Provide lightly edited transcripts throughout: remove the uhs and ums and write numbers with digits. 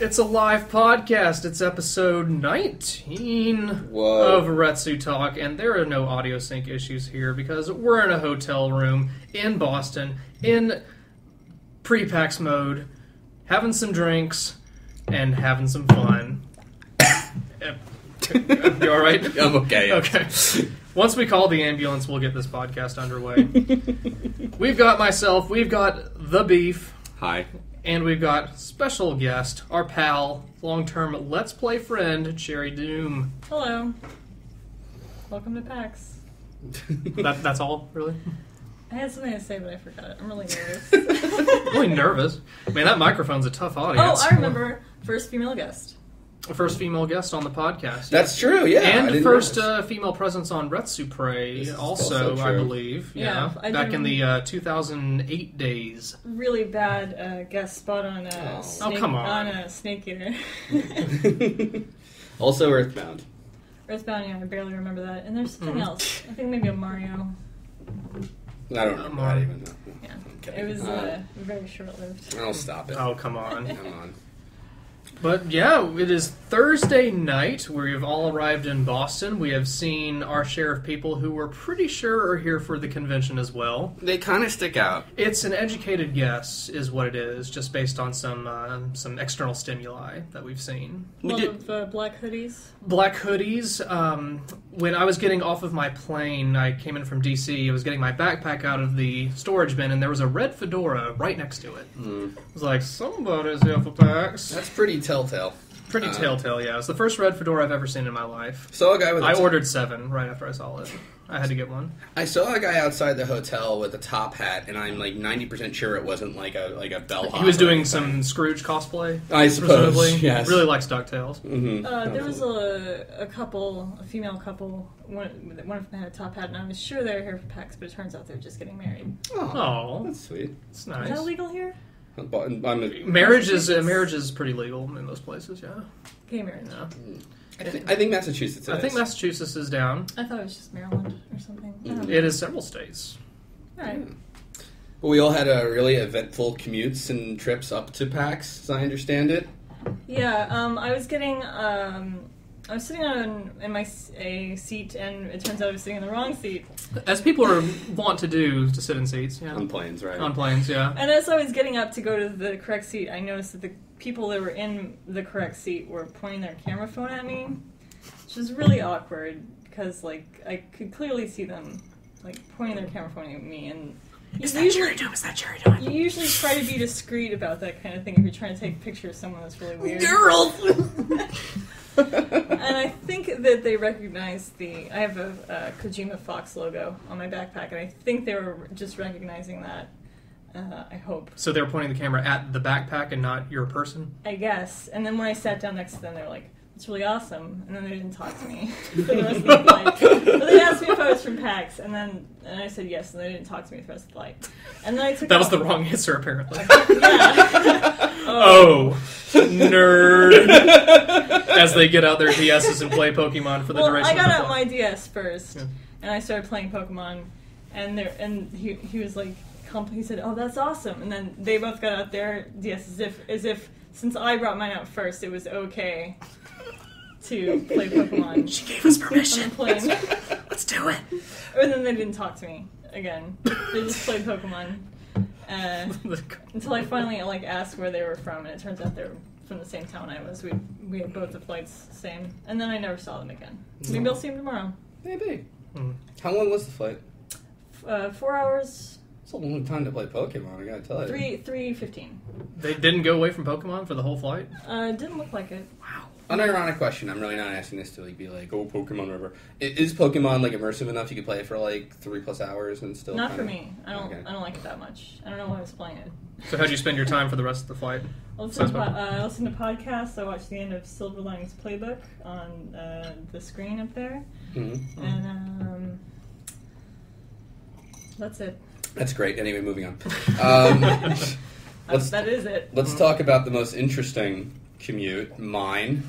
It's a live podcast. It's episode 19 of Retsutalk, and there are no audio sync issues here because we're in a hotel room in Boston in pre-PAX mode, having some drinks and having some fun. You all right? I'm okay. Okay. Once we call the ambulance, we'll get this podcast underway. We've got myself, we've got the Beef. Hi. And we've got special guest, our pal, long-term Let's Play friend, Cherrydoom. Hello. Welcome to PAX. That's all, really? I had something to say, but I forgot it. I'm really nervous. Really nervous? Man, that microphone's a tough audience. Oh, I remember. First female guest. First female guest on the podcast. That's true, yeah. And first female presence on retsupurae, also I believe. Yeah. Back in the 2008 days. Really bad guest spot on Snake, come on. A Snake Eater. Also Earthbound. Earthbound, yeah, I barely remember that. And there's something else. I think maybe a Mario. I don't remember that even. Yeah. It was very short-lived. I'll stop it. Oh, come on. Come on. But yeah, it is Thursday night. We have all arrived in Boston. We have seen our share of people who we're pretty sure are here for the convention as well. They kind of stick out. It's an educated guess, is what it is, just based on some external stimuli that we've seen. A lot of black hoodies. Black hoodies. When I was getting off of my plane, I came in from D.C., I was getting my backpack out of the storage bin, and there was a red fedora right next to it. I was like, somebody's here for PAX. That's pretty telltale. Pretty telltale, yeah. It's the first red fedora I've ever seen in my life. Saw a guy with I ordered 7 right after I saw it. I had to get one. I saw a guy outside the hotel with a top hat, and I'm like 90% sure it wasn't like a bellhop. He was doing some Scrooge cosplay, I suppose, presumably. yes. Really likes DuckTales. Mm-hmm. There was a female couple, one of them had a top hat, and I was sure they were here for PAX, but it turns out they were just getting married. Oh, that's sweet. It's nice. Is that illegal here? Marriage is pretty legal in most places, yeah. Gay marriage. Yeah. I think Massachusetts is. I think Massachusetts is down. I thought it was just Maryland or something. It is several states. All right. But we all had a really eventful commutes and trips up to PAX, as I understand it. Yeah, I was getting... I was sitting in my seat, and it turns out I was sitting in the wrong seat. As people want to do, to sit in seats, yeah. On planes, right? On planes, yeah. And as I was getting up to go to the correct seat, I noticed that the people that were in the correct seat were pointing their camera phone at me, which was really awkward, because, I could clearly see them, pointing their camera phone at me, and... Is that Cherrydoom? Is that Cherrydoom? You usually try to be discreet about that kind of thing if you're trying to take a picture of someone that's really weird. Girls! And I think that they recognized I have a Kojima Fox logo on my backpack, and I think they were just recognizing that. I hope. So they were pointing the camera at the backpack and not your person? I guess. And then when I sat down next to them, they were like, "It's really awesome." And then they didn't talk to me for the rest of the flight. But they asked me if I was from PAX, and I said yes, and they didn't talk to me for the rest of the flight. And then I took That was the wrong answer, apparently. Yeah. Oh, nerd. As they get out their DSs and play Pokemon for the duration of the I got out flight. my DS first, Yeah. and I started playing Pokemon, and he was like, he said, "Oh, that's awesome," and then they both got out their DS as if since I brought mine out first, it was okay to play Pokemon. She gave us permission. On the plane. Let's do it. And then they didn't talk to me again. They just played Pokemon until I finally asked where they were from, and it turns out they were from the same town I was. We had both the flights same, and then I never saw them again. Maybe I'll see them tomorrow. Maybe. How long was the flight? 4 hours. It's a long time to play Pokemon, I gotta tell you. 3:15. They didn't go away from Pokemon for the whole flight? Didn't look like it. Wow. Unironic question. I'm really not asking this to be like, oh, Pokemon, whatever. Is Pokemon immersive enough you could play it for 3+ hours and still? Not for me. I don't like it that much. I don't know why I was playing it. So how'd you spend your time for the rest of the flight? I listened to podcasts. I watched the end of Silver Linings Playbook on the screen up there, and that's it. That's great. Anyway, moving on. That is it. Let's talk about the most interesting commute, mine.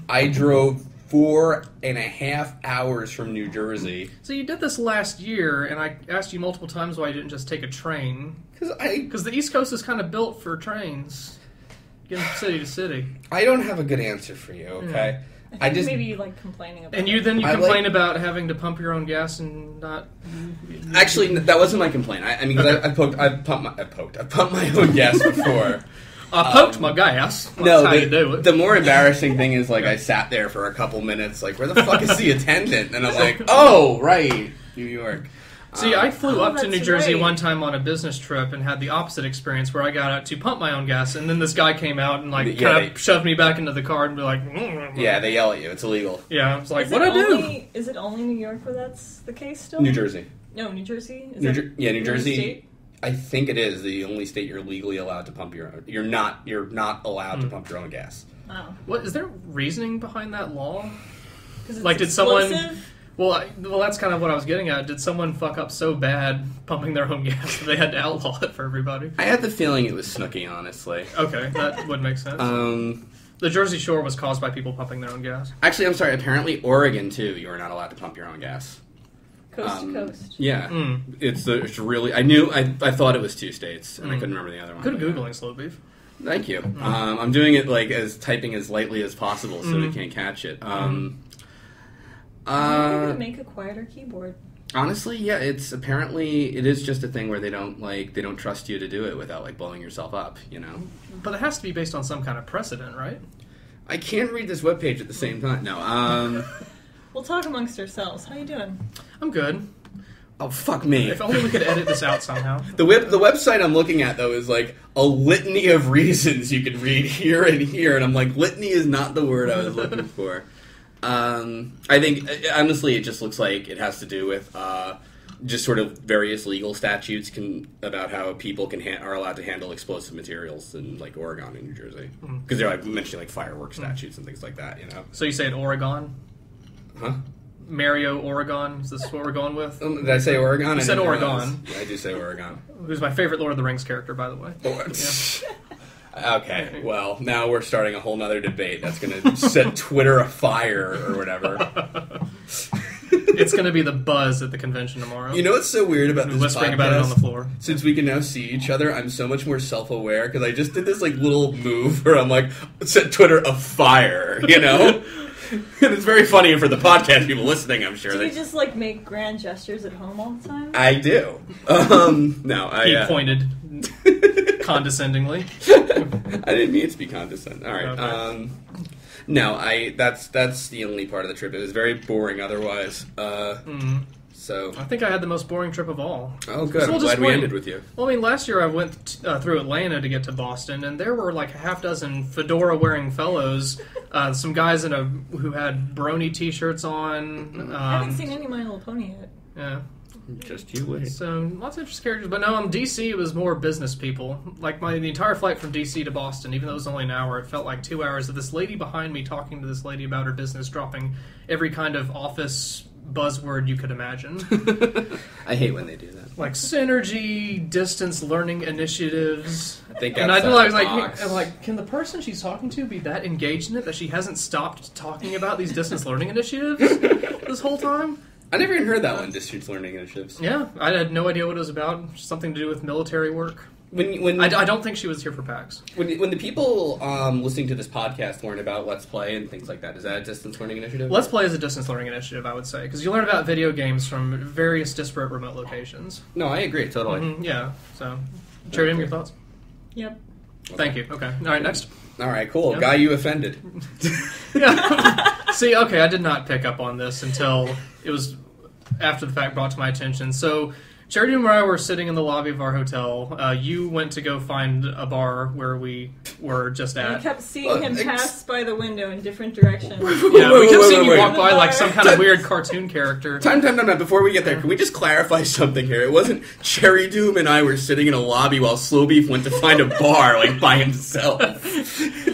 I drove 4.5 hours from New Jersey. So you did this last year, and I asked you multiple times why you didn't just take a train. Because the East Coast is kind of built for trains. Getting from city to city. I don't have a good answer for you, okay? I think maybe you like complaining about and you complain about having to pump your own gas and not... Actually, that wasn't my complaint. I mean, because I've pumped my own gas before. I poked my gas. That's no, how you do it. The more embarrassing thing is, like, I sat there for a couple minutes, like, where the fuck is the attendant? And I'm like, oh, right, New York. See, I flew up to New Jersey right. one time on a business trip and had the opposite experience where I got out to pump my own gas, and then this guy came out and kind of shoved me back into the car and be like, yeah, they yell at you. It's illegal. Yeah, I was like, what'd I do? Is it only New York where that's the case still? New Jersey. No, New Jersey? New Jersey. State? I think it is the only state you're legally allowed to pump your own. You're not allowed to pump your own gas. Oh. What is there reasoning behind that law? Like, did someone? Well, that's kind of what I was getting at. Did someone fuck up so bad pumping their own gas that they had to outlaw it for everybody? I had the feeling it was Snooki, honestly. Okay, that would make sense. The Jersey Shore was caused by people pumping their own gas. Actually, I'm sorry. Apparently, Oregon too. You are not allowed to pump your own gas. Coast to coast. Yeah, it's really. I thought it was 2 states, and I couldn't remember the other one. Good Googling, slow beef. Thank you. I'm doing it typing as lightly as possible, so they can't catch it. Maybe make a quieter keyboard. Honestly, yeah, it is just a thing where they don't trust you to do it without blowing yourself up, you know. But it has to be based on some kind of precedent, right? I can't read this webpage at the same time. No. We'll talk amongst ourselves. How you doing? I'm good. Oh, fuck me. If only we could edit this out somehow. The website I'm looking at, though, is like a litany of reasons you could read here and here, and I'm like, litany is not the word I was looking for. I think, honestly, it just looks like it has to do with just sort of various legal statutes about how people are allowed to handle explosive materials in, Oregon and New Jersey. Because they're, mentioning, fireworks statutes and things like that, you know? So you say it Oregon? Huh? Mario Oregon? Is this what we're going with? Did I say Oregon? You said Oregon. Yeah, I do say Oregon. Who's my favorite Lord of the Rings character, by the way. Okay, well, now we're starting a whole nother debate that's going to set Twitter afire or whatever. It's going to be the buzz at the convention tomorrow. You know what's so weird about this whispering podcast? About it on the floor. Since we can now see each other, I'm so much more self-aware because I just did this little move where I'm like, set Twitter afire, you know? And it's very funny for the podcast people listening, I'm sure. Do you just make grand gestures at home all the time? I do. No, He pointed condescendingly. I didn't mean it to be condescending. All right. Okay. No, that's the only part of the trip. It was very boring otherwise. So I think I had the most boring trip of all. Oh, good. I'm glad we ended with you. Well, I mean, last year I went through Atlanta to get to Boston, and there were a half dozen fedora-wearing fellows, some guys who had brony T-shirts on. I haven't seen any My Little Pony yet. Yeah. Just you wait. So, lots of interesting characters. But no, in D.C. it was more business people. The entire flight from D.C. to Boston, even though it was only an hour, it felt like 2 hours of this lady behind me talking to this lady about her business, dropping every kind of office buzzword you could imagine. I hate when they do that. Synergy, distance learning initiatives. I think and I'm like, can the person she's talking to be that engaged in it that she hasn't stopped talking about these distance learning initiatives this whole time? I never even heard that one, distance learning initiatives. Yeah, I had no idea what it was about. Something to do with military work. I don't think she was here for PAX. When the people listening to this podcast learn about Let's Play and things like that, is that a distance learning initiative? Let's Play is a distance learning initiative, I would say, because you learn about video games from various disparate remote locations. No, I agree, totally. Mm-hmm, yeah, so, Cherrydoom, your thoughts? Yep. Thank you. Okay. All right, next. All right, cool. Yep. Guy you offended. Yeah. See, okay, I did not pick up on this until it was after the fact brought to my attention. So, Cherrydoom and I were sitting in the lobby of our hotel. You went to go find a bar where we were just at. We kept seeing him pass by the window in different directions. Yeah, we kept seeing you walk by like some kind of weird cartoon character. Time. Before we get there, can we just clarify something here? It wasn't Cherrydoom and I were sitting in a lobby while Slowbeef went to find a bar by himself.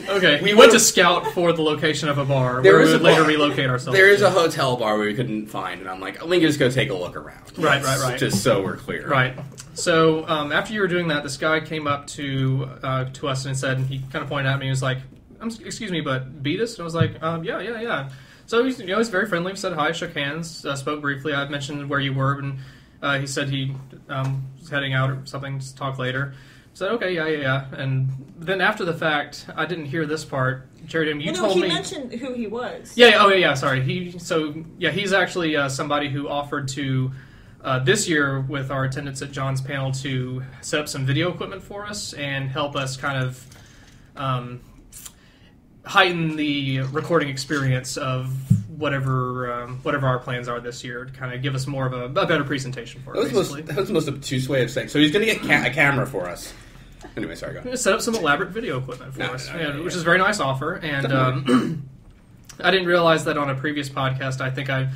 Okay, we went to scout for the location of a bar where we would later relocate ourselves. There is a hotel bar where we couldn't find, and I'm like, we can just go take a look around. Right. Just so we're clear. Right. So after you were doing that, this guy came up to us and said, he kind of pointed at me and was like, excuse me, but Beatus? And I was like, yeah. So he's very friendly. We said hi, shook hands, spoke briefly. I mentioned where you were, and he said he was heading out or something to talk later. said, okay, yeah. And then after the fact, I didn't hear this part. Cherrydoom, you told me... he mentioned who he was. Yeah, sorry. He's actually somebody who offered to, this year with our attendance at John's panel, to set up some video equipment for us and help us kind of heighten the recording experience of whatever our plans are this year, to kind of give us more of a better presentation for it, that was the most obtuse way of saying. So he's going to get a camera for us. Anyway, sorry, go ahead. Set up some elaborate video equipment for us, which is a very nice offer. And I didn't realize that on a previous podcast. I think I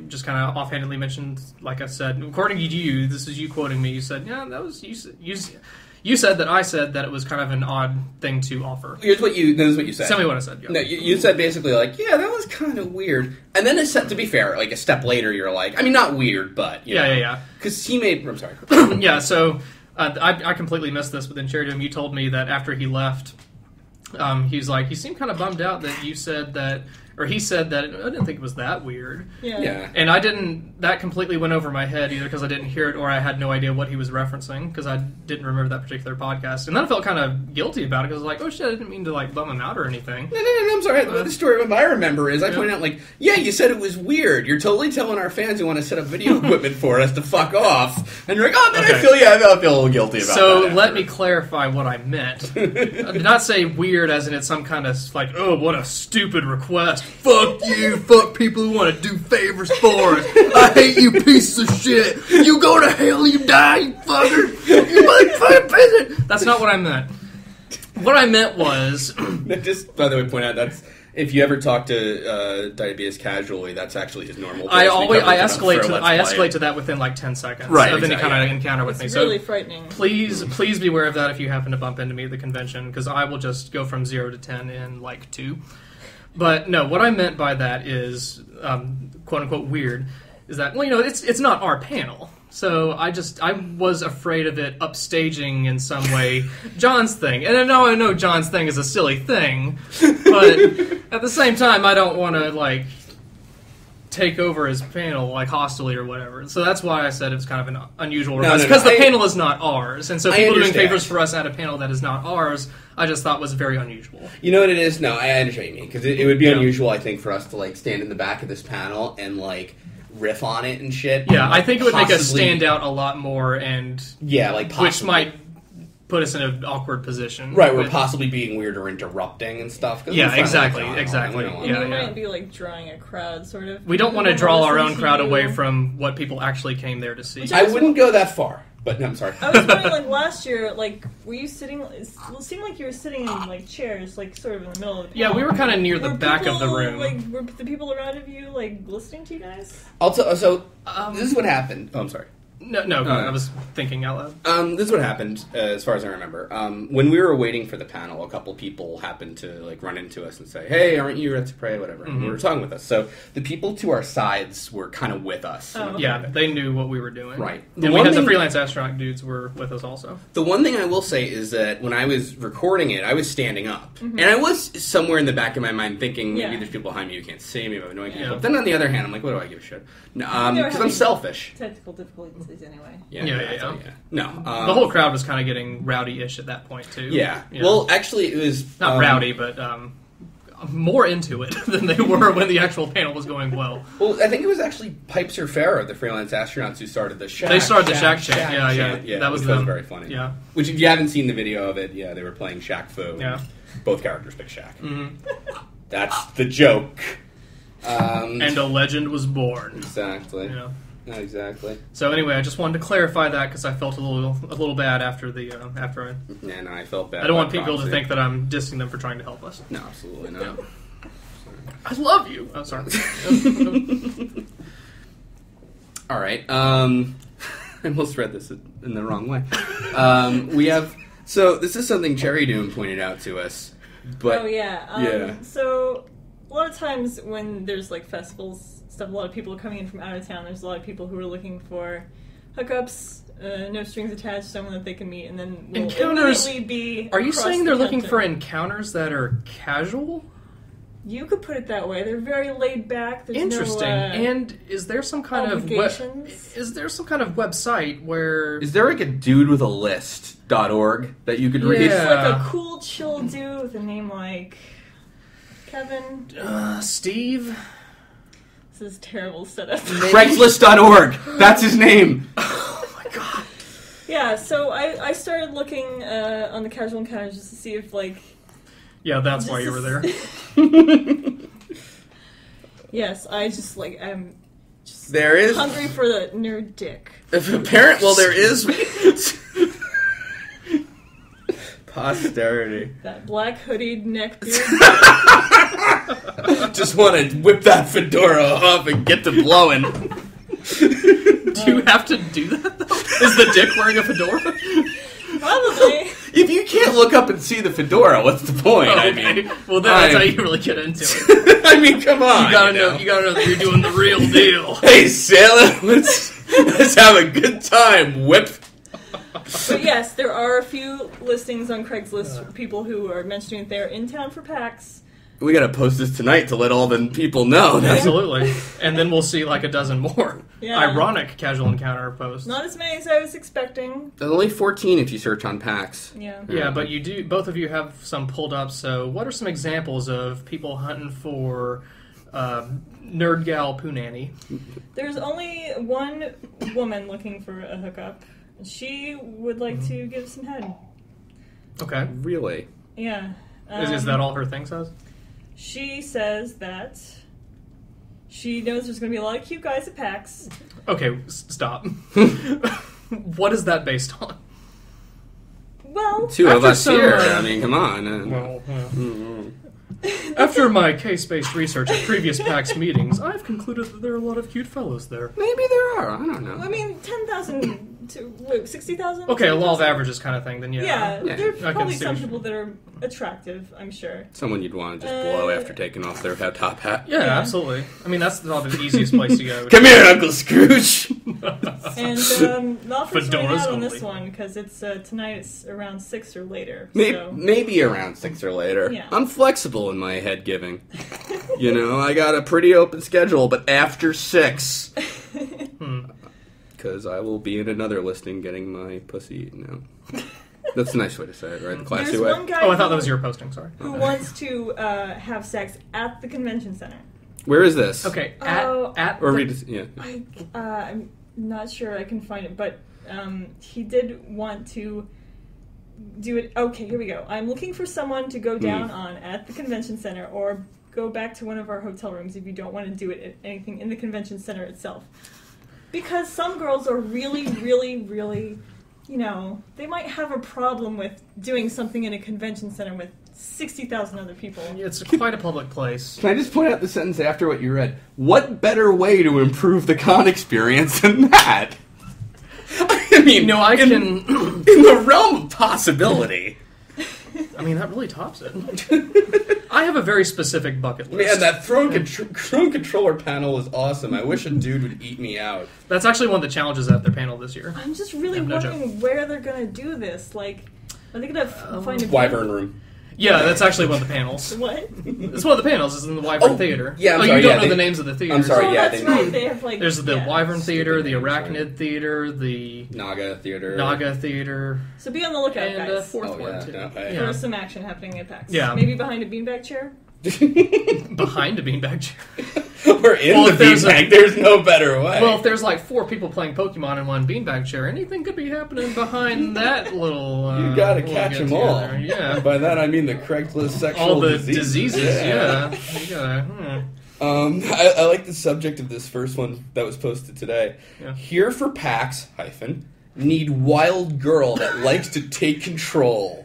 just kind of offhandedly mentioned, like I said, according to you, this is you quoting me. You said, "Yeah, that was you said that I said that it was kind of an odd thing to offer." This is what you said. Tell me what I said. Yeah. No, you said basically yeah, that was kind of weird. And then to be fair, a step later, you're like, I mean, not weird, but yeah. Because he made. I'm sorry. Yeah. So. I completely missed this, but then Cherrydoom, you told me that after he left, he's like, he seemed kind of bummed out that you said that, or he said that, I didn't think it was that weird. Yeah. And that completely went over my head, either because I didn't hear it or I had no idea what he was referencing, because I didn't remember that particular podcast. And then I felt kind of guilty about it, because I was like, oh shit, I didn't mean to bum him out or anything. No, I'm sorry. The story I remember is I pointed out, you said it was weird. You're totally telling our fans who want to set up video equipment for us to fuck off. And you're like, oh man, okay. I feel a little guilty about that. So let me clarify what I meant. I did not say weird as in it's some kind of oh, what a stupid request. Fuck you, fuck people who want to do favors for us. I hate you pieces of shit. You go to hell, you die, you fucker. You motherfucking peasant. That's not what I meant. What I meant was... Just, by the way, point out, that's... If you ever talk to Diabetus casually, that's actually his normal voice. I escalate to that within 10 seconds of any kind of encounter with me. It's really frightening. Please beware of that if you happen to bump into me at the convention, because I will just go from 0 to 10 in 2. But no, what I meant by that is, quote unquote, weird, is that it's not our panel. So I was afraid of it upstaging in some way John's thing. And I know John's thing is a silly thing, but at the same time I don't want to take over his panel hostilely or whatever. So that's why I said it was kind of an unusual request, because the panel is not ours. And so people doing favors for us at a panel that is not ours, I just thought was very unusual. You know what it is? No, I understand what you mean, because it would be unusual, I think, for us to stand in the back of this panel and riff on it and shit. Yeah, I think it would make us stand out a lot more, and which might put us in an awkward position. Right, we're possibly being weird or interrupting and stuff. Yeah, exactly. We might be drawing a crowd, sort of. We don't want to draw our own crowd away from what people actually came there to see. I wouldn't go that far. But no, I'm sorry. I was wondering, last year, were you sitting? It seemed like you were sitting in chairs, sort of in the middle of the panel. Yeah, we were kind of near the back of the room. Were the people around of you listening to you guys? So this is what happened. Oh, I'm sorry. No, I was thinking out loud. This is what happened, as far as I remember. When we were waiting for the panel, a couple people happened to run into us and say, "Hey, aren't you retsupurae?" Whatever. Mm-hmm. And we were talking with us. So the people to our sides were kind of with us. Oh, okay. Yeah, they knew what we were doing. Right. And we had the freelance astronaut dudes were with us also. The one thing I will say is that when I was recording it, I was standing up, and I was somewhere in the back of my mind thinking maybe there's people behind me who can't see me, but annoying people. But then on the other hand, I'm like, what do I give a shit? Because I'm selfish. Technical difficulties anyway. Yeah. No. The whole crowd was kind of getting rowdy-ish at that point, too. Yeah. Well, actually, it was... Not rowdy, but more into it than they were when the actual panel was going well. Well, I think it was actually Pipes or Farrah, the freelance astronauts, who started the Shack. They started the Shack chant. Yeah. That was them. Was very funny. Yeah. Which, if you haven't seen the video of it, they were playing Shaq Fu. Yeah. Both characters picked Shaq. Mm-hmm. That's the joke. And a legend was born. Exactly. Yeah. Exactly. So anyway, I just wanted to clarify that because I felt a little bad after after I. Yeah, no, I felt bad. I don't want people to think that I'm dissing them for trying to help us. No, absolutely not. Yeah. I love you. I'm sorry. All right. I almost read this in the wrong way. We have. So this is something Cherrydoom pointed out to us. But so a lot of times when there's festivals. A lot of people coming in from out of town. There's a lot of people who are looking for hookups, no strings attached, someone that they can meet, and then encounters. Be are you saying they're looking for encounters that are casual? You could put it that way. They're very laid back. There's Interesting. No, and is there some kind of website where Is there like a dude with a list.org that you could read? It's Yeah. like a cool, chill dude with a name like Kevin. Steve? This is a terrible setup. Craigslist.org. That's his name. Oh my god. Yeah, so I started looking on the casual encounters just to see if, like... Yeah, that's why you were there. Yes, I just, like, I'm just There is... hungry for the nerd dick. Well, there is... Posterity. That black hoodied neckbeard. Just want to whip that fedora off and get to blowing. Do you have to do that, though? Is the dick wearing a fedora? Probably. If you can't look up and see the fedora, what's the point? I mean, well, that's how you really get into it. I mean, come on. You gotta know that you're doing the real deal. Hey, sailor, let's have a good time. Whip. But yes, there are a few listings on Craigslist for people who are mentioning they're in town for PAX. We gotta post this tonight to let all the people know. Absolutely. And then we'll see like a dozen more. Yeah. Ironic casual encounter posts. Not as many as I was expecting. There's only 14 if you search on PAX. Yeah. Yeah, but both of you have some pulled up, so what are some examples of people hunting for nerd gal punani? There's only one woman looking for a hookup. She would like to give some head. Okay. Really? Yeah. Is that all her thing says? She says that she knows there's going to be a lot of cute guys at PAX. Okay, stop. What is that based on? Well, Two of us some, here. I mean, come on. Well, yeah. After my case-based research at previous PAX meetings, I've concluded that there are a lot of cute fellows there. Maybe there are. I don't know. I mean, 10,000 to 60,000? Okay, a law of averages kind of thing, then Yeah, there are I can probably see some what you- people that are attractive, I'm sure. Someone you'd want to just blow after taking off their top hat. Yeah, Yeah. absolutely. I mean, that's probably the easiest place to go. Come here, Uncle Scrooge. And the offer's running Fedoras out on only. this one because it's tonight. It's around 6 or later. Maybe around 6 or later. Yeah. I'm flexible in my head giving. You know, I got a pretty open schedule, but after 6. Because I will be in another listing getting my pussy eaten out. That's a nice way to say it, right? The classy There's way. one guy Oh, I thought that was your posting, sorry. who wants to have sex at the convention center. Where is this? Okay, Oh, at Or the- read it. Yeah. I'm not sure I can find it, but he did want to do it. Okay, here we go. I'm looking for someone to go down on at the convention center or go back to one of our hotel rooms if you don't want to do it at anything in the convention center itself. Because some girls are really, really, really, you know, they might have a problem with doing something in a convention center with 60,000 other people. It's quite a public place. Can I just point out the sentence after what you read? What better way to improve the con experience than that? I mean, No, I in, can... in the realm of possibility. I mean, that really tops it. I have a very specific bucket list. Man, that throne controller panel is awesome. I wish a dude would eat me out. That's actually one of the challenges at their panel this year. I'm just really No wondering where they're going to do this. Like, are they going to find a... Wyvern room. Yeah, that's actually one of the panels. What? It's one of the panels. It's in the Wyvern Theater. yeah, I'm oh, sorry, you don't yeah, know the names of the theaters. I'm sorry, Oh, yeah, that's they- right. They have, like... There's the yeah. Wyvern Theater, the names, Arachnid Theater, the Naga Theater. Naga Theater, So be on the lookout, and a guys. fourth Oh, one, yeah, too. okay. Yeah. There's some action happening at PAX. Yeah. Maybe behind a beanbag chair? Behind a beanbag chair. Or in Well, the if there's beanbag. There's no better way. Well, if there's like 4 people playing Pokemon in one beanbag chair, anything could be happening behind that little... you gotta little catch them all. get-together. Yeah. And by that I mean the Craigslist sexual All the diseases. diseases, yeah. You gotta... I like the subject of this first one that was posted today. Yeah. Here for PAX, need wild girl that likes to take control.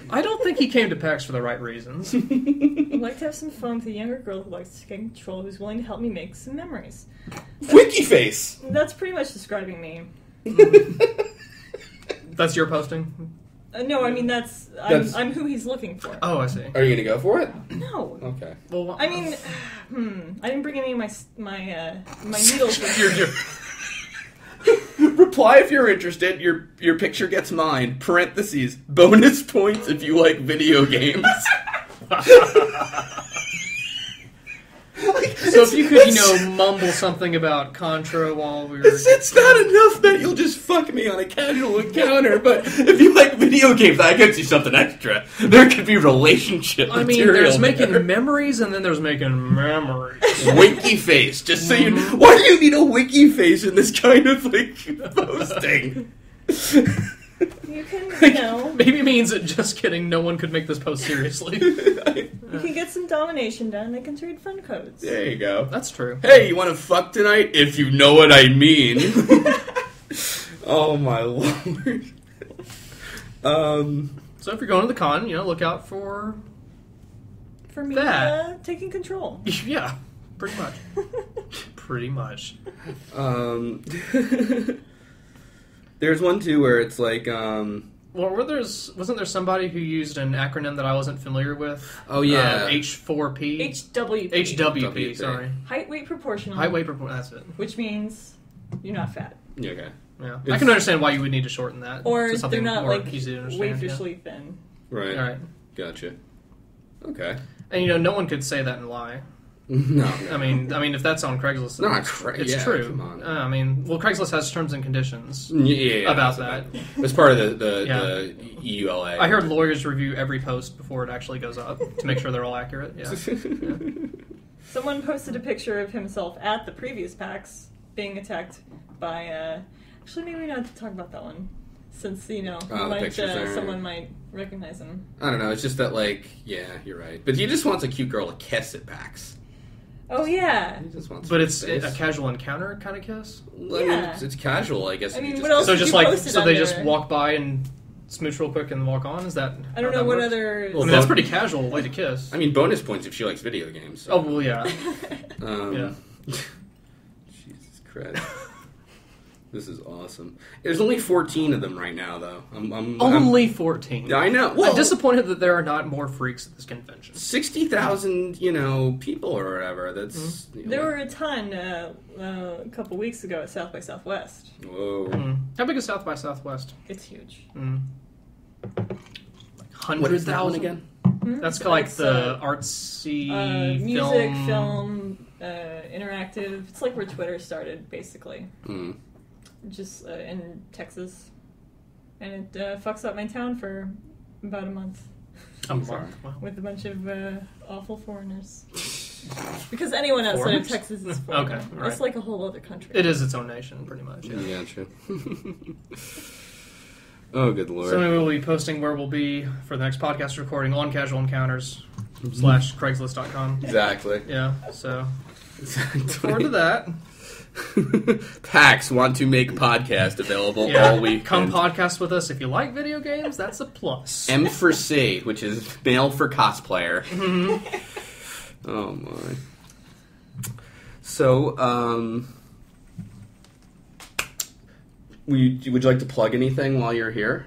I don't think he came to PAX for the right reasons. I'd like to have some fun with a younger girl who likes to take control, who's willing to help me make some memories. Wiki face! That's pretty much describing me. That's your posting? No, I mean, I'm who he's looking for. Oh, I see. Are you gonna go for it? No. Okay. Well, I mean, I didn't bring any of my needles with me. you're Reply if you're interested. Your picture gets mine. Parentheses. Bonus points if you like video games. So if you could, mumble something about Contra while we were... It's not enough that you'll just fuck me on a casual encounter, but if you like video games, I get you something extra. There could be relationship material. There's making memories, and then there's making memories. Winky face, just so you know. Why do you need a winky face in this kind of, posting? You can, Maybe it means that, just kidding, no one could make this post seriously. You can get some domination done. They can trade friend codes. There you go. That's true. Hey, you want to fuck tonight? If you know what I mean. Oh, my Lord. So if you're going to the con, look out for... For me, taking control. Yeah, pretty much. Pretty much. There's one, too, where it's like... wasn't there somebody who used an acronym that I wasn't familiar with? Oh, yeah. H4P? HWP. HWP, sorry. Height, weight, proportional. Height, weight, proportional, that's it. Which means you're not fat. Yeah, okay. Yeah. I can understand why you would need to shorten that. Or to something they're not, more easy to understand. waifishly thin. Right. All right. Gotcha. Okay. And, no one could say that and lie. No. I mean, if that's on Craigslist, it's true. Come on. Craigslist has terms and conditions about that. It's part of the EULA. I heard lawyers review every post before it actually goes up to make sure they're all accurate. Yeah. Someone posted a picture of himself at the previous PAX being attacked by. Actually, maybe not to talk about that one, since someone might recognize him. I don't know. It's just that, you're right. But he just wants a cute girl to kiss at PAX. Oh, yeah. But it's a casual encounter kind of kiss? Well, I mean, it's casual, I guess. I mean, what else would you post it So under? they just walk by and smooch real quick and walk on? Is that... I don't know what other... Well, that's pretty casual way to kiss. I mean, bonus points if she likes video games. So. Oh, well, yeah. Jesus Christ. This is awesome. There's only 14 of them right now, though. Only 14. I know. Well, I'm disappointed that there are not more freaks at this convention. 60,000, people or whatever. That's there were a ton a couple weeks ago at South by Southwest. Whoa. How big is South by Southwest? It's huge. 100,000 again? That's kind of the artsy music, film, interactive. It's like where Twitter started, basically. Just in Texas, and it fucks up my town for about a month. Wow. With a bunch of awful foreigners. Because anyone outside of Texas is foreign. Okay, right. It's like a whole other country. It is its own nation, pretty much. Yeah, true. Oh, good Lord. So anyway, we'll be posting where we'll be for the next podcast recording on Casual Encounters /Craigslist.com. Exactly. Yeah, so look forward to that. PAX want to make podcast available all week. Come podcast with us if you like video games. That's a plus. M for C, which is male for cosplayer. Oh my. So, would you like to plug anything while you're here?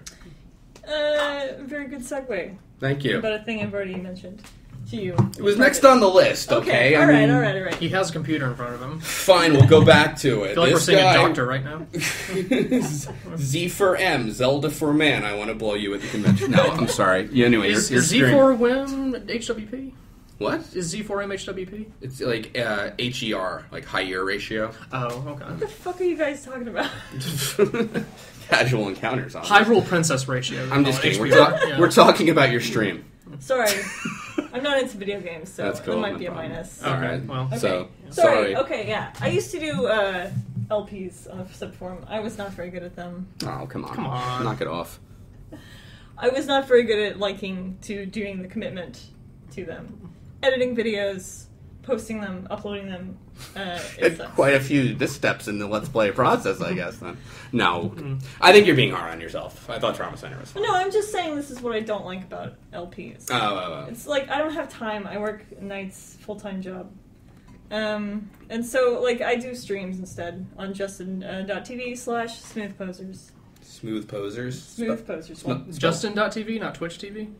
Very good segue. Thank you. About a thing I've already mentioned to you. It was next on the list, okay? All right. He has a computer in front of him. Fine, we'll go back to it. I feel like we're seeing a doctor right now. Z for M, Zelda for man. I want to blow you at the convention. No, I'm sorry. Yeah, anyway, is you're Z4M HWP? What? Is Z4M HWP? It's like HER, like high ear ratio. Oh, okay. What the fuck are you guys talking about? Casual encounters. Hyrule Princess ratio. I'm just kidding. We're talking about your stream. Sorry. I'm not into video games, so that's cool. That might be a minus. All right. Well, okay. So, sorry. Okay, yeah. I used to do LPs on subform. I was not very good at them. Oh, come on. Come on. Knock it off. I was not very good at liking to doing the commitment to them. Editing videos, posting them, uploading them. Quite a few steps in the Let's Play process, I guess, then. No. I think you're being hard on yourself. I thought Trauma Center was fun. No, I'm just saying this is what I don't like about LPs. Oh. It's like, I don't have time. I work nights, full-time job. And so, I do streams instead on justin.tv/smoothposers. Smooth posers? Smooth posers. Justin.tv, not Twitch TV?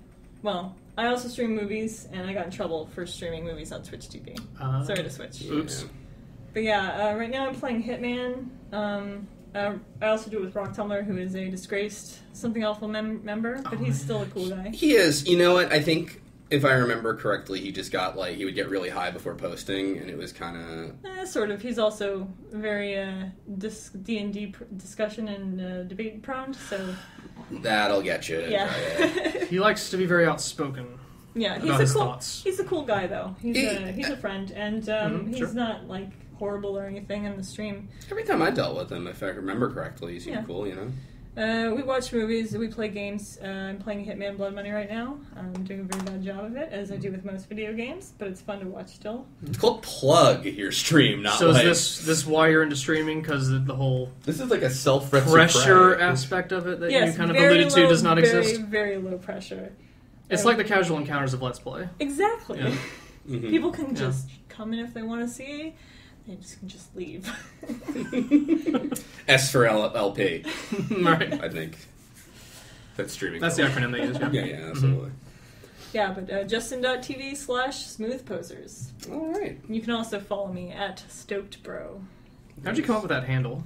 Well, I also stream movies, and I got in trouble for streaming movies on Twitch TV. Sorry to switch. Oops. Yeah. But yeah, right now I'm playing Hitman. I also do it with Rock Tumbler, who is a disgraced Something Awful member, but he's still a cool guy. He is. You know what? I think if I remember correctly, he just got, like, he would get really high before posting, and it was kind of... Sort of. He's also very D&D discussion and debate prone, so... That'll get you. Yeah. He likes to be very outspoken. Yeah, he's a cool guy, though. He's a friend, and he's not, like, horrible or anything in the stream. Every time I dealt with him, if I remember correctly, he seemed cool, you know? We watch movies, we play games. I'm playing Hitman Blood Money right now. I'm doing a very bad job of it, as I do with most video games, but it's fun to watch still. It's called plug your stream, not so like... is this why you're into streaming? Because the whole... This is like a self-retsupurae pressure aspect of it that you kind of alluded to does not exist? Very low pressure. It's like the casual encounters of Let's Play. Exactly. Yeah. Mm-hmm. People can just come in if they want to see. They can just leave. S for LP. Right. I think. That's streaming. That's the acronym they use, Yeah, absolutely. Yeah, but justin.tv/smoothposers. All right. You can also follow me at StokedBro. How'd you come up with that handle?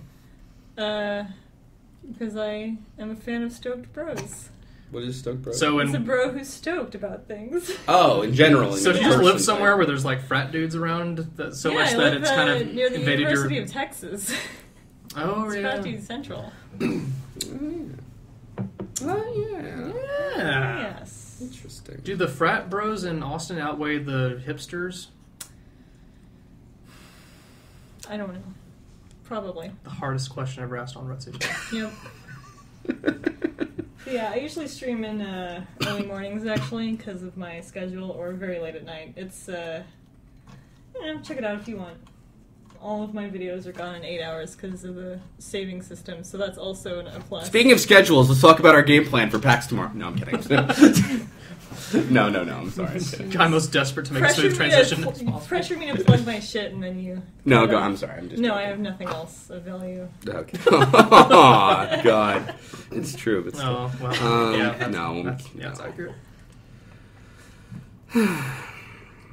Because I am a fan of Stoked Bros. What is Stoked Bro? It's a bro who's stoked about things. Oh, in general. So do you just live somewhere where there's like frat dudes around much that it's kind of near the invaded University of Texas. Oh, it's yeah. Frat Dude Central. Oh, yeah. Yes. Interesting. Do the frat bros in Austin outweigh the hipsters? I don't know. Probably. The hardest question ever asked on Retsutalk. Yep. Yeah, I usually stream in early mornings, actually, because of my schedule, or very late at night. It's, check it out if you want. All of my videos are gone in 8 hours because of the saving system, so that's also a plus. Speaking of schedules, let's talk about our game plan for PAX tomorrow. No, I'm kidding. No, I'm sorry. I'm most desperate to make a smooth transition. Pressure me to plug my shit, and then you... No, go. I'm sorry. I'm just I have nothing else of value. Okay. Oh, God. It's true, but still. Oh, well, That's accurate.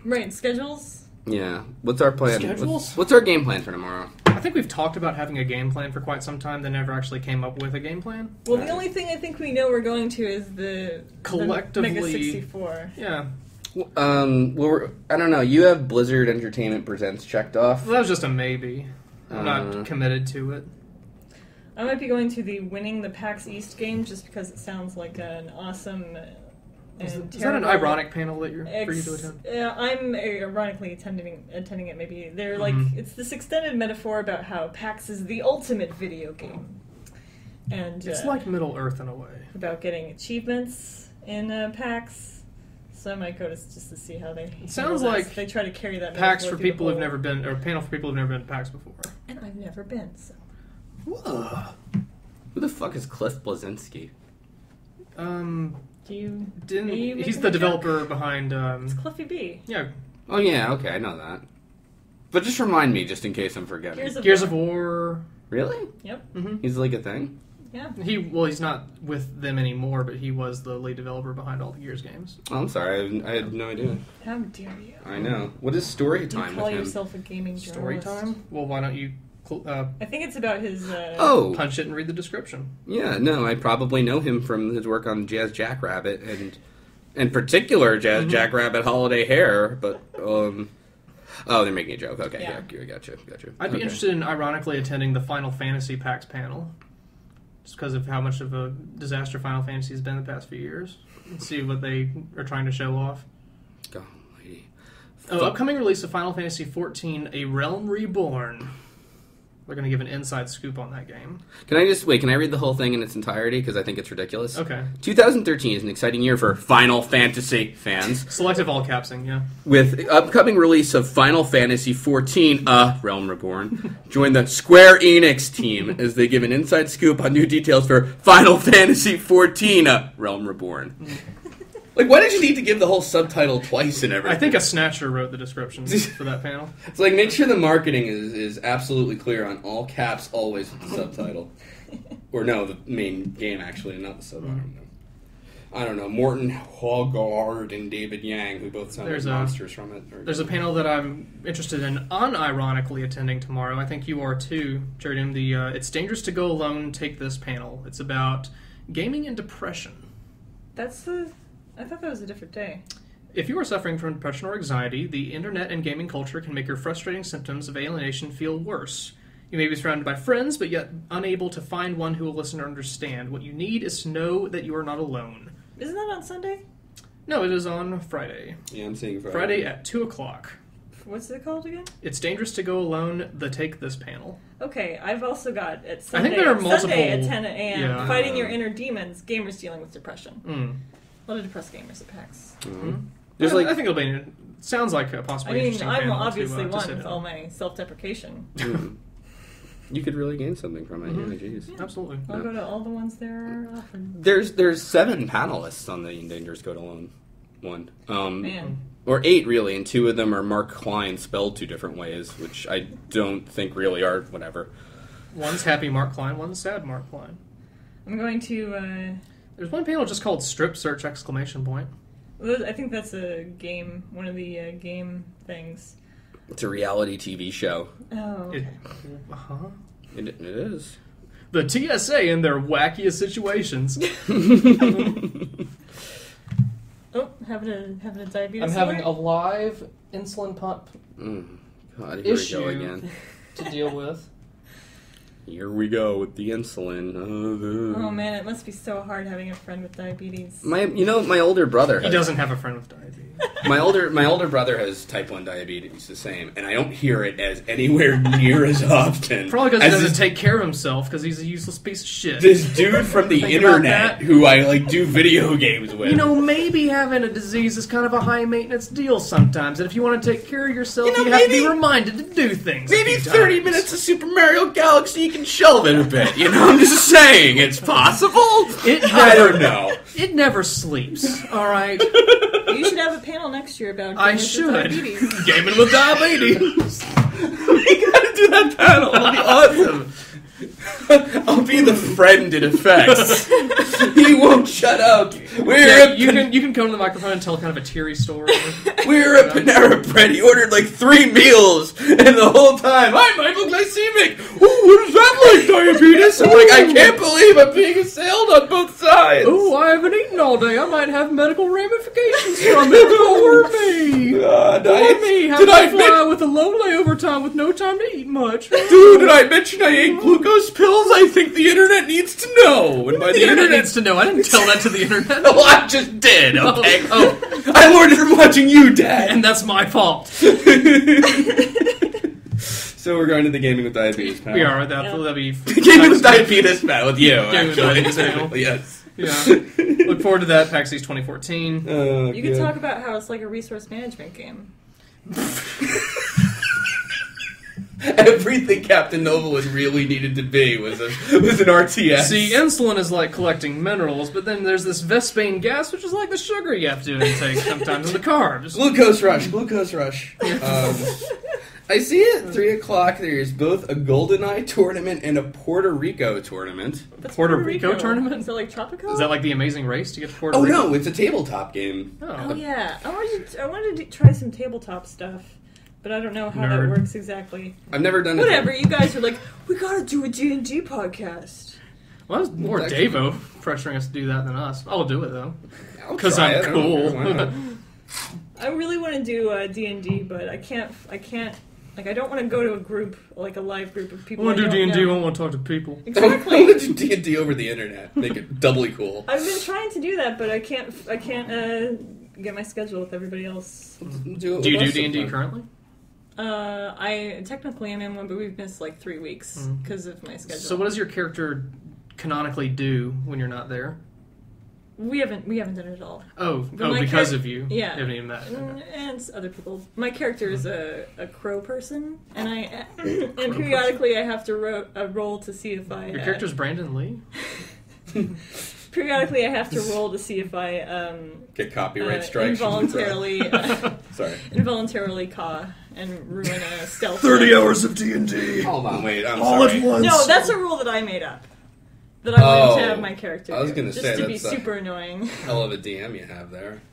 Right, schedules? Yeah. What's our plan? Schedules? What's our game plan for tomorrow? I think we've talked about having a game plan for quite some time, then never actually came up with a game plan. Well, the only thing I think we know we're going to is the collectively Mega 64. Yeah. Well, I don't know. You have Blizzard Entertainment Presents checked off. Well, that was just a maybe. I'm not committed to it. I might be going to the Winning the PAX East game just because it sounds like an awesome. Is that an ironic panel that for you to attend? Yeah, I'm ironically attending it. Maybe they're like it's this extended metaphor about how PAX is the ultimate video game, and it's like Middle Earth in a way. About getting achievements in PAX. So I might go just to see how they. It sounds like they try to carry that PAX for people who've never been, or panel for people who've never been to PAX before. And I've never been. So. Whoa. Who the fuck is Cliff Bleszinski? He's the developer behind... it's Cliffy B. Yeah. Oh, yeah, okay, I know that. But just remind me, just in case I'm forgetting. Gears of War. Really? Yep. Mm-hmm. He's like a thing? Yeah. He's not with them anymore, but he was the lead developer behind all the Gears games. Oh, I'm sorry, I had no idea. How dare you? I know. What is story time with him? You call yourself a gaming story journalist. time? Well, why don't you... I think it's about his... punch it and read the description. Yeah, no, I probably know him from his work on Jazz Jackrabbit, and in particular Jazz Jackrabbit Holiday Hair, but, oh, they're making a joke. Okay, yeah gotcha. I'd be interested in, ironically, attending the Final Fantasy PAX panel, just because of how much of a disaster Final Fantasy has been the past few years, and see what they are trying to show off. Upcoming release of Final Fantasy XIV, A Realm Reborn. They're going to give an inside scoop on that game. Can I read the whole thing in its entirety? Because I think it's ridiculous. Okay. 2013 is an exciting year for Final Fantasy fans. Selective all capsing, yeah. With upcoming release of Final Fantasy XIV, A Realm Reborn, join the Square Enix team as they give an inside scoop on new details for Final Fantasy XIV, A Realm Reborn. Like, why did you need to give the whole subtitle twice and everything? I think a Snatcher wrote the descriptions for that panel. It's like, make sure the marketing is absolutely clear on all caps, always with the subtitle. Or no, the main game, actually, not the sub. I don't know. Morton Hoggard and David Yang, who both sound like monsters from it. There's a panel that I'm interested in unironically attending tomorrow. I think you are too, Cherrydoom. It's Dangerous to Go Alone, Take This panel. It's about gaming and depression. I thought that was a different day. If you are suffering from depression or anxiety, the internet and gaming culture can make your frustrating symptoms of alienation feel worse. You may be surrounded by friends, but yet unable to find one who will listen or understand. What you need is to know that you are not alone. Isn't that on Sunday? No, it is on Friday. Yeah, I'm seeing Friday. Friday at 2 o'clock. What's it called again? It's Dangerous to Go Alone, the Take This panel. Okay, I've also got at Sunday, I think there are multiple... Sunday at 10 a.m. Yeah. Fighting Your Inner Demons, gamers dealing with depression. Mm. A lot of depressed gamers at PAX. Mm-hmm. I think it'll be... Sounds like a possibly interesting I'm panel obviously to one sit with in. all my self-deprecation. You could really gain something from it. Yeah, geez. Yeah, absolutely. I'll go to all the ones there are offered. There's 7 panelists on the Dangerous Go Alone one. Man. Or 8, really, and 2 of them are Mark Klein spelled 2 different ways, which I don't think really are whatever. One's happy Mark Klein, one's sad Mark Klein. I'm going to... There's one panel just called Strip Search! I think that's a game, one of the game things. It's a reality TV show. Oh, okay. It is. The TSA in their wackiest situations. Oh, having a diabetes. I'm having a live insulin pump God, here issue we go again. to deal with. Here we go with the insulin. Oh man, it must be so hard having a friend with diabetes. My older brother. He doesn't have a friend with diabetes. My older brother has type 1 diabetes, the same, and I don't hear it as anywhere near as often. Probably because he doesn't take care of himself, because he's a useless piece of shit. This dude from the internet who I do video games with. Maybe having a disease is kind of a high maintenance deal sometimes, and if you want to take care of yourself, you have to be reminded to do things. Maybe 30 minutes of Super Mario Galaxy, you can shelve it a bit. I'm just saying, it's possible. I don't know. It never sleeps. All right. You should have a panel next year about diabetes. Gaming with diabetes. We gotta do that panel. It'll be awesome. I'll be the friend it affects. He won't shut up. You can come to the microphone and tell kind of a teary story. We were at Panera Bread. He ordered like 3 meals, and the whole time, I'm hypoglycemic. Ooh, what is that like, diabetes? I'm like, I can't believe I'm being assailed on both sides. Ooh, I haven't eaten all day. I might have medical ramifications from it. Poor me. Poor me. How did I fly with a low layover time with no time to eat much? Dude, did I mention I ate glucose pills? I think the internet needs to know. And by the internet needs to know. I didn't tell that to the internet. No, I just did, okay? I learned it from watching you, Dad. And that's my fault. So we're going to the Gaming with Diabetes panel. We are. That'll be... Gaming with Diabetes panel with you, Gaming with Diabetes panel. Yes. Yeah. Look forward to that, PAX East 2014. You can talk about how it's like a resource management game. Everything Captain Noble really needed to be was an RTS. See, insulin is like collecting minerals, but then there's this Vespane gas, which is like the sugar you have to intake sometimes, and the carbs. Glucose rush. I see at 3 o'clock there's both a GoldenEye tournament and a Puerto Rico tournament. Puerto Rico tournament? Is that like Tropico? Is that like the Amazing Race to get to Puerto Rico? Oh no, it's a tabletop game. Oh yeah, I wanted to try some tabletop stuff. But I don't know how that works exactly. I've never done it. Whatever, you guys are like, we gotta do a D&D podcast. Well, it's more Davo pressuring us to do that than us. I'll do it, though. Because I'm cool. I really want to do D&D, but I can't, like, I don't want to go to a group, like a live group of people. I want to do D&D, I don't want to talk to people. Exactly. I want to do D&D over the internet. Make it doubly cool. I've been trying to do that, but I can't get my schedule with everybody else. Do you do D&D currently? I technically am in one, but we've missed like 3 weeks because of my schedule. So what does your character canonically do when you're not there? We haven't done it at all. Because of you. Yeah. You haven't even met. And other people. My character is a crow person, and and periodically I have to roll to see if I... Your character's Brandon Lee? Periodically I have to roll to see if I... get copyright strikes. Involuntarily caw and ruin a stealth. 30 hours of D&D. Hold on, wait, I'm all sorry. At once. No, that's a rule that I made up. That I wanted to have my character I was going to say just to be that's super annoying. Hell of a DM you have there.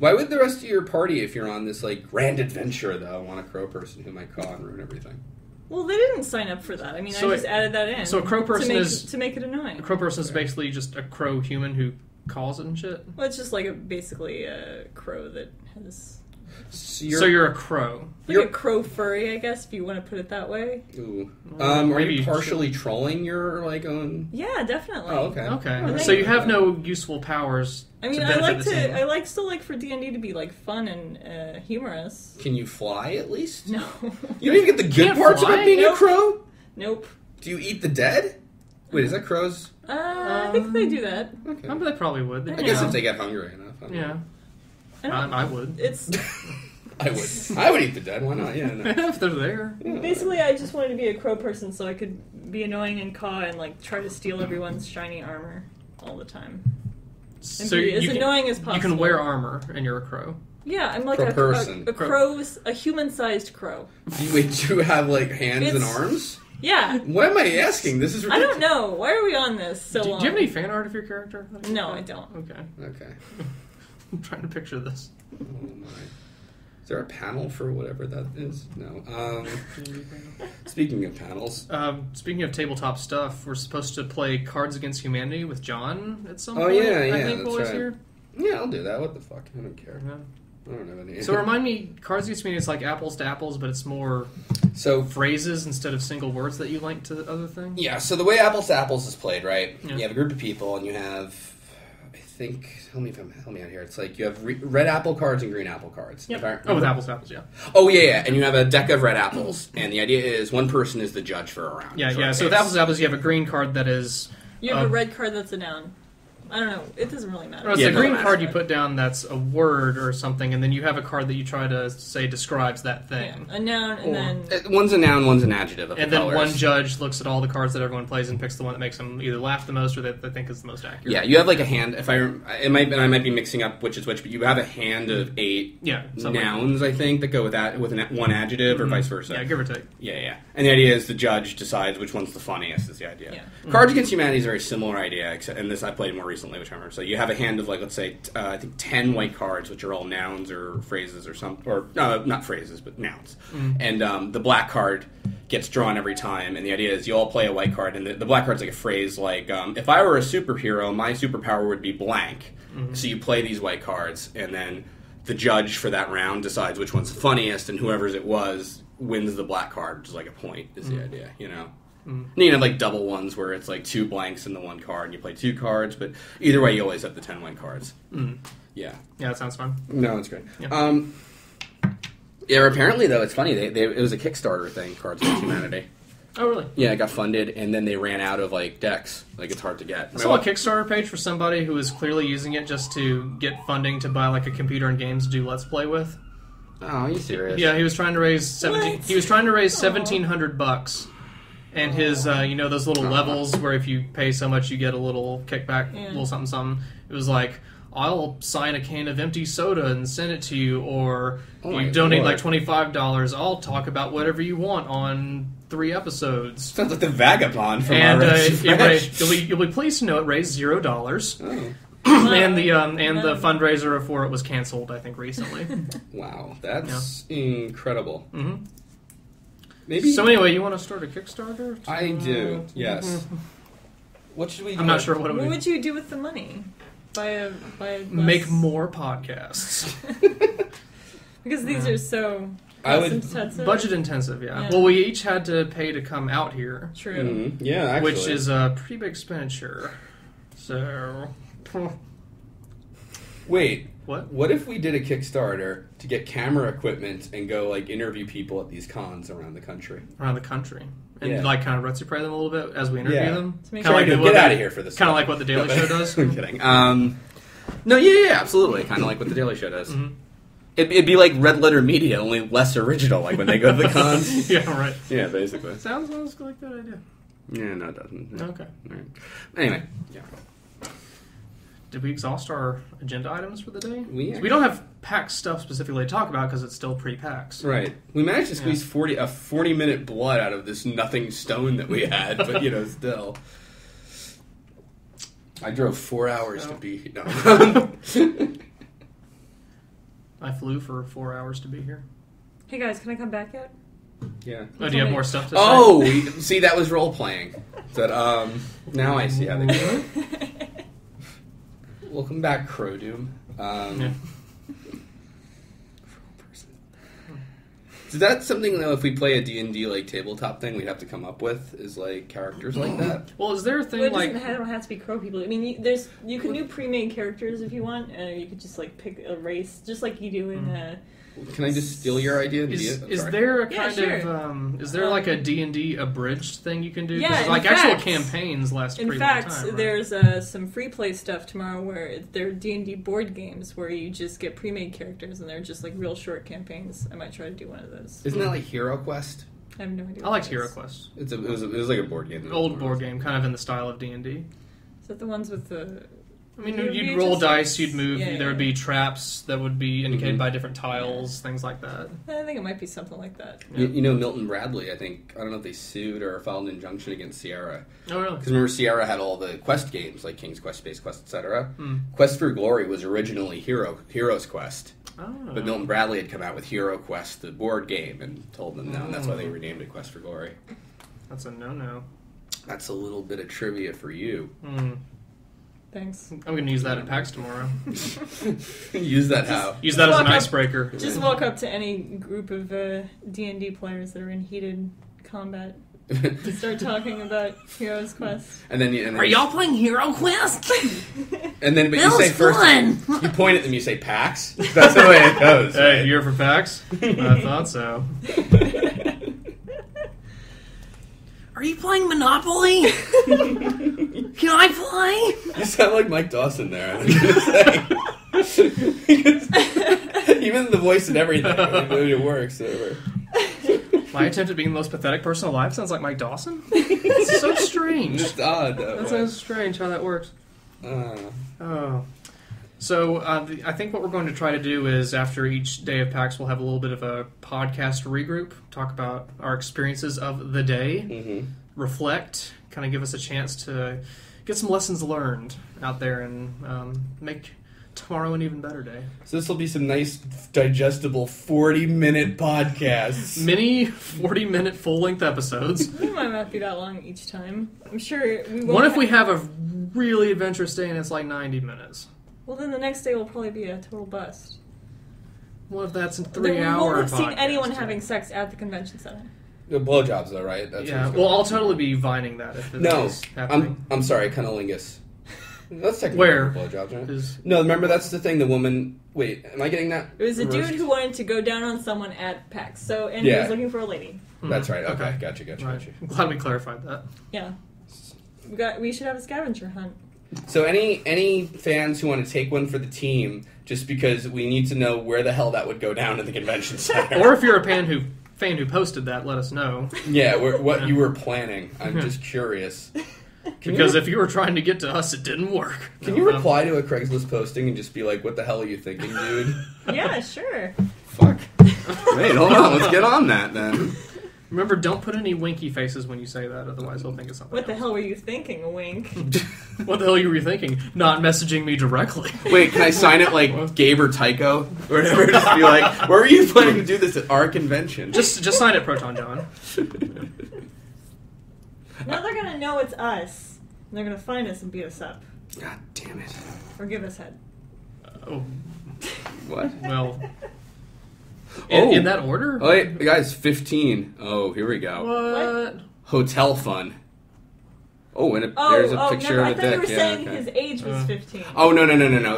Why would the rest of your party, if you're on this like grand adventure, though, want a crow person who might caw and ruin everything? Well, they didn't sign up for that. I just added that in. So a crow person to make it annoying. A crow person is basically just a crow human who calls it and shit? Well, it's just like basically a crow that has... So you're a crow. Like a crow furry, I guess, if you want to put it that way. Ooh. Are you partially trolling your, like, own... Yeah, definitely. Oh, okay. Okay. So you have no useful powers. I mean, I still like for D&D to be, like, fun and humorous. Can you fly, at least? No. You don't even get the good parts about being a crow? Nope. Do you eat the dead? Wait, is that crows? I think they do that. Okay. They probably would. I guess if they get hungry enough. Yeah. I would. It's... I would eat the dead. Why not? Yeah, no. If they're there. Yeah. Basically, I just wanted to be a crow person so I could be annoying and caw and like try to steal everyone's shiny armor all the time. And so be as annoying as possible. You can wear armor, and you're a crow. Yeah, I'm like a human-sized crow. Wait, do you have like hands and arms? Yeah. What am I asking? This is ridiculous. I don't know. Why are we on this so long? Do you have any fan art of your character? No, I don't. Okay. I'm trying to picture this. Oh my. Is there a panel for whatever that is? No. Speaking of panels. Speaking of tabletop stuff, we're supposed to play Cards Against Humanity with John at some point. Oh, yeah, I think that's right. Here. Yeah, I'll do that. What the fuck? I don't care. Yeah. I don't have any. So remind me, Cards Against Humanity is like apples to apples, but it's more phrases instead of single words that you link to other things? Yeah, so the way apples to apples is played, right? Yeah. You have a group of people, and you have... help me out here. It's like you have red apple cards and green apple cards. Yep. With apples to apples, yeah. Oh, yeah. And you have a deck of red apples. And the idea is one person is the judge for a round. Yeah. So with apples to apples, you have a green card that is... You have a red card that's a noun. I don't know. It doesn't really matter. It's a green card you put down that's a word or something, and then you have a card that you try to say describes that thing. Yeah, a noun, and then... One's a noun, one's an adjective of and the then colors. one judge looks at all the cards that everyone plays and picks the one that makes them either laugh the most or that they think is the most accurate. Yeah, you have like a hand. I might be mixing up which is which, but you have a hand of 8 nouns, I think, that go with that with one adjective or vice versa. Yeah, give or take. Yeah. And the idea is the judge decides which one's the funniest. Is the idea. Yeah. Cards Against Humanity is a very similar idea, except and this I played more recently, which I remember. So you have a hand of like, let's say, I think 10 white cards, which are all nouns or phrases or not phrases, but nouns. And the black card gets drawn every time, and the idea is you all play a white card, and the black card's like a phrase like, if I were a superhero, my superpower would be blank. So you play these white cards, and then the judge for that round decides which one's the funniest, and whoever's it was wins the black card, which is like a point, is the idea, you know? And you have like double ones where it's like 2 blanks in the 1 card, and you play 2 cards, but either way, you always have the 10 white cards. Yeah. Yeah, that sounds fun. No, it's great. Yeah. Yeah, apparently, though, it's funny. It was a Kickstarter thing, Cards Against Humanity. Oh, really? Yeah, it got funded, and then they ran out of, like, decks. Like, it's hard to get. I saw a Kickstarter page for somebody who was clearly using it just to get funding to buy, like, a computer and games to do Let's Play with. Oh, are you serious? Yeah, he was trying to raise $1,700, and his, those little levels where if you pay so much, you get a little kickback, little something. It was like, I'll sign a can of empty soda and send it to you, or you donate like $25, I'll talk about whatever you want on 3 episodes. Sounds like the vagabond from and our you'll be pleased to know it raised $0. And the fundraiser for it was canceled, I think, recently. Wow, that's incredible. Mm-hmm. Maybe. So anyway, you want to start a Kickstarter? I do. Yes. What should we do? I'm not sure what would you do with the money? Make more podcasts. Because these are so intensive. Budget intensive, yeah. Well, we each had to pay to come out here. True. Mm-hmm. Yeah, actually. Which is a pretty big expenditure. So... Wait. What? What if we did a Kickstarter to get camera equipment and go, like, interview people at these cons around the country? Around the country. And, like, kind of retsupurae them a little bit as we interview them? Kind of like get out of here for this. Kind of like what The Daily Show does? I'm kidding. No, yeah, absolutely. Kind of like what The Daily Show does. Mm-hmm. It'd be like Red Letter Media, only less original, like when they go to the cons. Yeah, right. Yeah, basically. Sounds like that idea. Yeah, no, it doesn't. No. Okay. All right. Anyway, yeah. Did we exhaust our agenda items for the day? We don't have PAX stuff specifically to talk about because it's still pre-PAX. Right. We managed to squeeze 40-minute blood out of this nothing stone that we had, but, still. I drove 4 hours to be... No. I flew for 4 hours to be here. Hey, guys, can I come back yet? Yeah. Oh, do you have more stuff to say? Oh! See, that was role-playing. But, now I see how they do it. Welcome back, Crowdoom. Yeah. Is that something, though, if we play a D&D, like, tabletop thing, we'd have to come up with, is, like, characters like that? Well, is there a thing Well, like... it don't have to be crow people. I mean, you can do pre-made characters if you want, and you could just, like, pick a race, just like you do in... Can I just steal your idea? Is there a kind of is there like a D&D abridged thing you can do? Yeah, like actual campaigns last pretty long time. In fact, there's some free play stuff tomorrow where there are D&D board games where you just get pre-made characters and they're just like real short campaigns. I might try to do one of those. Isn't that like Hero Quest? I have no idea. I liked Hero Quest. It was like a board game. An old board game, kind of in the style of D&D. Is that the ones with the... I mean, you'd roll dice, you'd move, there would be traps that would be indicated by different tiles, things like that. I think it might be something like that. Yeah. You know, Milton Bradley, I don't know if they sued or filed an injunction against Sierra. Oh, really? Because remember, Sierra had all the Quest games, like King's Quest, Space Quest, etc. Quest for Glory was originally Hero's Quest. Oh. But Milton Bradley had come out with Hero Quest, the board game, and told them no, and that's why they renamed it Quest for Glory. That's a no-no. That's a little bit of trivia for you. Thanks. I'm going to use that at PAX tomorrow. Use that how? Use that as an icebreaker. Just walk up to any group of D&D players that are in heated combat. Start talking about Hero's Quest. And then are y'all playing Hero Quest? And then, but you say first, you point at them, you say PAX. That's the way it goes. Hey, you're for PAX? I thought so. Are you playing Monopoly? Can I play? You sound like Mike Dawson there. I was gonna say. Even the voice and everything, it works. My attempt at being the most pathetic person alive sounds like Mike Dawson? It's so strange. It's odd, though. That's so strange how that works. So I think what we're going to try to do is after each day of PAX, we'll have a little bit of a podcast regroup, talk about our experiences of the day, reflect, kind of give us a chance to get some lessons learned out there and make tomorrow an even better day. So this will be some nice, digestible 40-minute podcasts. Mini 40-minute full-length episodes. We might not be that long each time. I'm sure we won't. What if we have a really adventurous day and it's like 90 minutes? Well, then the next day will probably be a total bust. What if that's a 3-hour podcast? We won't have seen anyone having sex at the convention center. The blowjobs, though, right? That's well, I'll totally be vining that if it's happening. I'm sorry, cunnilingus. That's technically where blowjobs, right? No, remember that's the thing. The woman. Wait, am I getting that? It was a dude who wanted to go down on someone at PAX. And he was looking for a lady. That's right. Okay, gotcha. Right. I'm glad we clarified that. Yeah, we should have a scavenger hunt. So any fans who want to take one for the team, just because we need to know where the hell that would go down in the convention center. Or if you're a fan who posted that, let us know. Yeah, what you were planning. I'm just curious. Because if you were trying to get to us, it didn't work. Can you reply to a Craigslist posting and just be like, what the hell are you thinking, dude? Yeah, sure. Fuck. Wait, hold on. Let's get on that, then. Remember, don't put any winky faces when you say that, otherwise he'll think of something What the hell were you thinking, a wink? What the hell were you thinking? Not messaging me directly. Wait, can I sign it like Gabe or Tycho? Or whatever, just be like, where were you planning to do this at our convention? Just sign it, Proton John. Now they're gonna know it's us. And they're gonna find us and beat us up. God damn it. Or give us head. What? Well... In that order? Oh, wait, guys, 15. Oh, here we go. What? Hotel fun. Oh, and there's a picture of a dick. I thought you were saying his age was 15. Oh, no.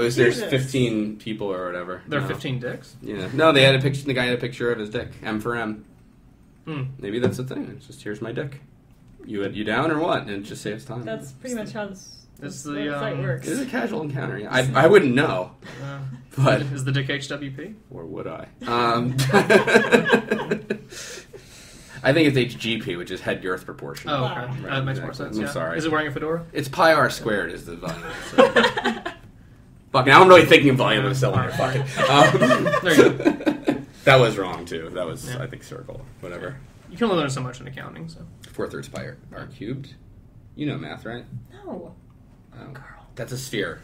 There's 15 people or whatever. There are 15 dicks? Yeah. No, they had a picture. The guy had a picture of his dick. M for M. Maybe that's the thing. It's just, here's my dick. You down or what? And it just saves time. That's pretty much how this site works. It is a casual encounter. Yeah. I wouldn't know. But is the dick HWP? Or would I? I think it's HGP, which is head girth proportion. Oh, okay. Right, that makes more sense. I'm sorry. Is it wearing a fedora? It's pi r squared is the volume. So. Fuck, now I'm really thinking volume of a cylinder. Fuck it. There you go. That was wrong, too. That was, I think, circle. Whatever. You can only learn so much in accounting, so. 4/3 pi r cubed. You know math, right? No. Oh, girl. That's a sphere.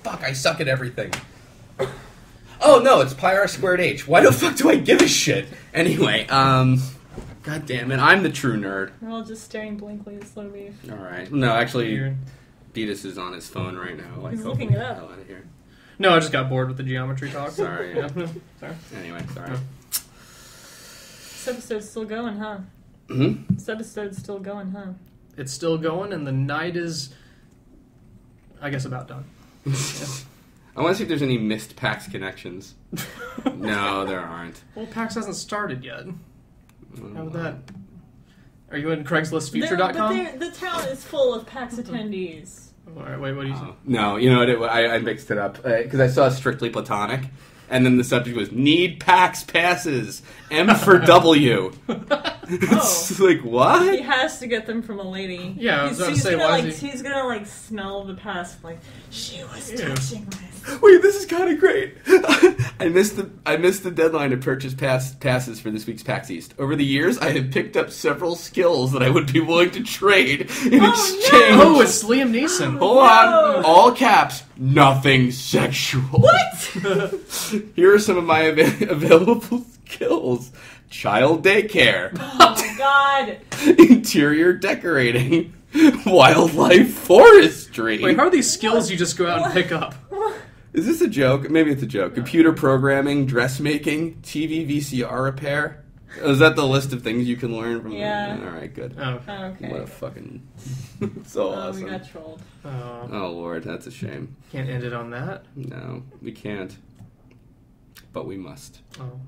Fuck, I suck at everything. Oh, no, it's pi r squared h. Why the fuck do I give a shit? Anyway, God damn it, I'm the true nerd. We're all just staring blankly at slowbeef. Alright. No, actually, Beatus is on his phone right now. Like, He's looking it up. Out of here. No, I just got bored with the geometry talk. Sorry. Yeah. Sorry. Anyway, sorry. Yeah. This episode's still going, huh? Mm-hmm. This episode's still going, huh? It's still going, and the night is, I guess, about done. Yeah. I want to see if there's any missed PAX connections. No, there aren't. Well, PAX hasn't started yet. How about that? Are you in CraigslistFuture.com? But the town is full of PAX attendees. All right, wait, what do you say? No, you know what? I mixed it up because I saw Strictly Platonic, and then the subject was need PAX passes. M for W. It's like what? He has to get them from a lady. Yeah, I was about to say, why is he... He's gonna like smell the past, like she was touching this. Wait, this is kind of great. I missed the deadline to purchase passes for this week's PAX East. Over the years, I have picked up several skills that I would be willing to trade in exchange. Oh, it's Liam Neeson. Hold on, all caps, nothing sexual. What? Here are some of my available skills. Child daycare. Oh my god. Interior decorating. Wildlife forestry. Wait, how are these skills you just go out and pick up? Is this a joke? Maybe it's a joke. Computer programming, dressmaking, TV VCR repair. Is that the list of things you can learn from? Yeah. All right, good. Oh. Okay. What a fucking so awesome. We got trolled. Oh Lord, that's a shame. Can't end it on that. No, we can't. But we must. Oh.